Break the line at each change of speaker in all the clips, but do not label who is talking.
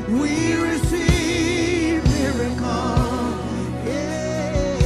We receive miracle. Yeah.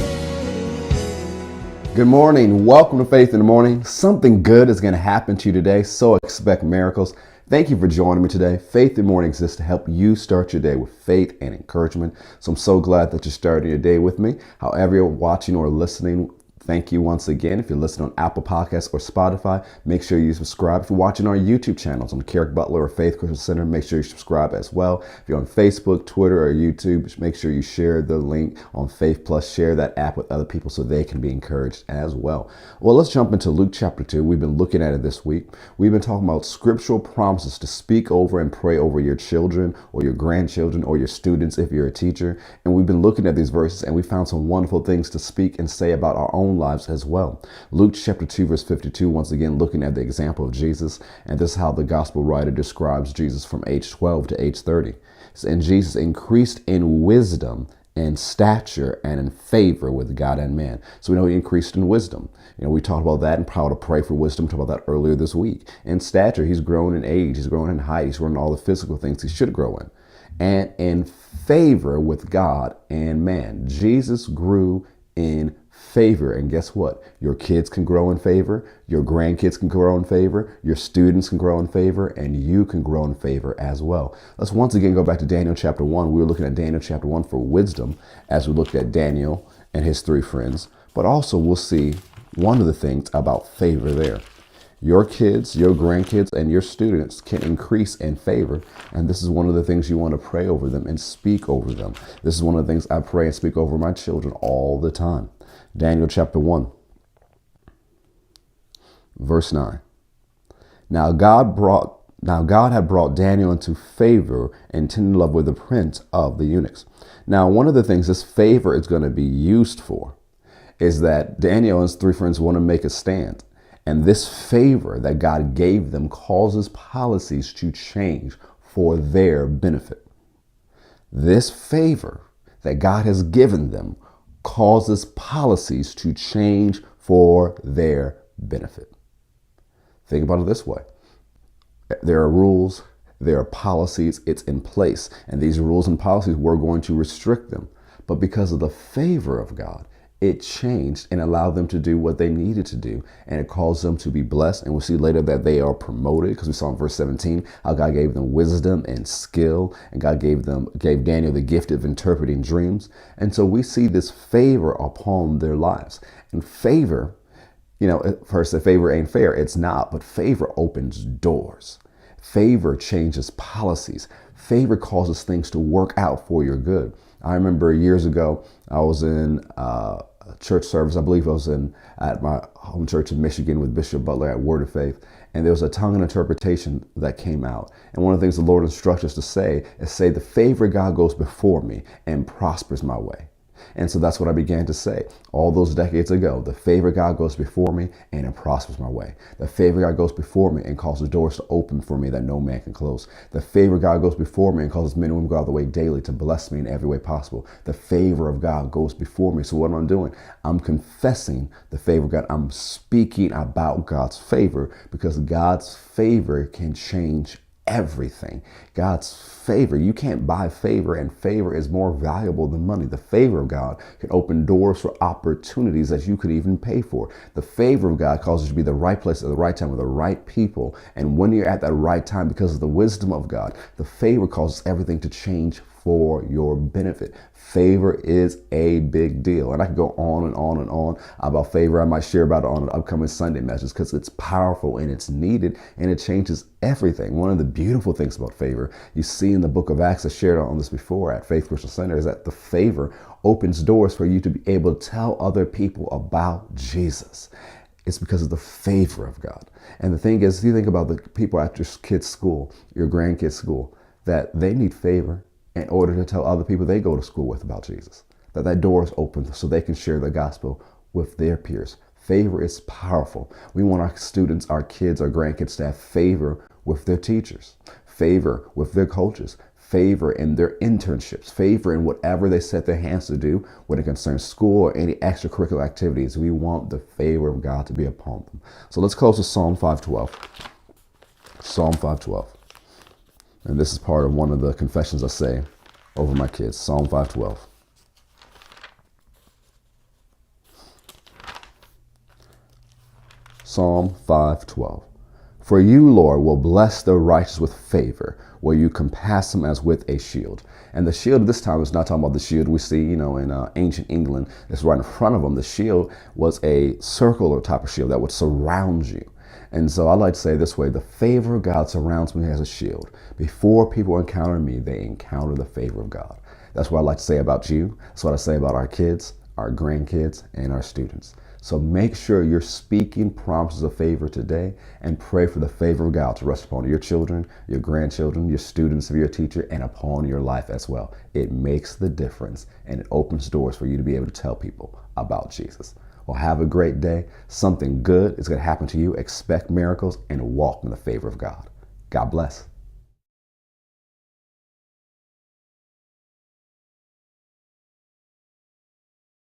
Good morning. Welcome to Faith in the Morning. Something good is going to happen to you today, so expect miracles. Thank you for joining me today. Faith in the Morning exists to help you start your day with faith and encouragement. So I'm so glad that you're starting your day with me. However you're watching or listening, thank you once again. If you're listening on Apple Podcasts or Spotify, make sure you subscribe. If you're watching our YouTube channels on Kerrick Butler or Faith Christian Center, make sure you subscribe as well. If you're on Facebook, Twitter, or YouTube, make sure you share the link on Faith Plus. Share that app with other people so they can be encouraged as well. Well, let's jump into Luke chapter 2. We've been looking at it this week. We've been talking about scriptural promises to speak over and pray over your children or your grandchildren or your students if you're a teacher. And we've been looking at these verses and we found some wonderful things to speak and say about our own lives as well. Luke chapter 2 verse 52, once again looking at the example of Jesus, and this is how the gospel writer describes Jesus from age 12 to age 30. And Jesus increased in wisdom and stature and in favor with God and man. So we know he increased in wisdom. We talked about that and how to pray for wisdom. Talked about that earlier this week. In stature, he's grown in age, he's grown in height, he's grown in all the physical things he should grow in. And in favor with God and man. Jesus grew in favor. And guess what? Your kids can grow in favor. Your grandkids can grow in favor. Your students can grow in favor. And you can grow in favor as well. Let's once again go back to Daniel chapter 1. We were looking at Daniel chapter 1 for wisdom as we looked at Daniel and his three friends. But also we'll see one of the things about favor there. Your kids, your grandkids, and your students can increase in favor. And this is one of the things you want to pray over them and speak over them. This is one of the things I pray and speak over my children all the time. Daniel chapter 1, verse 9. Now God had brought Daniel into favor and tender love with the prince of the eunuchs. Now, one of the things this favor is going to be used for is that Daniel and his three friends want to make a stand. And this favor that God gave them causes policies to change for their benefit. This favor that God has given them causes policies to change for their benefit. Think about it this way. There are rules, there are policies, it's in place. And these rules and policies, we're going to restrict them. But because of the favor of God, it changed and allowed them to do what they needed to do. And it caused them to be blessed. And we'll see later that they are promoted, because we saw in verse 17 how God gave them wisdom and skill. And God gave Daniel the gift of interpreting dreams. And so we see this favor upon their lives. And favor, first the favor ain't fair. It's not. But favor opens doors. Favor changes policies. Favor causes things to work out for your good. I remember years ago, I was in a church service. I believe I was at my home church in Michigan with Bishop Butler at Word of Faith. And there was a tongue and interpretation that came out. And one of the things the Lord instructs us to say is say, the favor of God goes before me and prospers my way. And so that's what I began to say all those decades ago. The favor of God goes before me and it prospers my way. The favor of God goes before me and causes doors to open for me that no man can close. The favor of God goes before me and causes men and women to go out of the way daily to bless me in every way possible. The favor of God goes before me. So what am I doing? I'm confessing the favor of God. I'm speaking about God's favor, because God's favor can change everything. God's favor, you can't buy favor, and favor is more valuable than money. The favor of God can open doors for opportunities that you could even pay for. The favor of God causes you to be the right place at the right time with the right people. And when you're at that right time, because of the wisdom of God, the favor causes everything to change for your benefit. Favor is a big deal. And I could go on and on and on about favor. I might share about it on an upcoming Sunday message, because it's powerful and it's needed and it changes everything. One of the beautiful things about favor, you see in the book of Acts, I shared on this before at Faith Christian Center, is that the favor opens doors for you to be able to tell other people about Jesus. It's because of the favor of God. And the thing is, you think about the people at your kids' school, your grandkids' school, that they need favor in order to tell other people they go to school with about Jesus. That door is open so they can share the gospel with their peers. Favor is powerful. We want our students, our kids, our grandkids to have favor with their teachers, favor with their coaches, favor in their internships, favor in whatever they set their hands to do when it concerns school or any extracurricular activities. We want the favor of God to be upon them. So let's close with Psalm 5:12. Psalm 5:12. And this is part of one of the confessions I say over my kids, Psalm 5:12. Psalm 5:12. For you, Lord, will bless the righteous with favor, will you compass them as with a shield. And the shield this time is not talking about the shield we see, in ancient England that's right in front of them. The shield was a circular type of shield that would surround you. And so I like to say it this way, the favor of God surrounds me as a shield. Before people encounter me, they encounter the favor of God. That's what I like to say about you. That's what I say about our kids, our grandkids, and our students. So make sure you're speaking promises of favor today and pray for the favor of God to rest upon your children, your grandchildren, your students, if you're a teacher, and upon your life as well. It makes the difference and it opens doors for you to be able to tell people about Jesus. Well, have a great day. Something good is going to happen to you. Expect miracles and walk in the favor of God. God bless.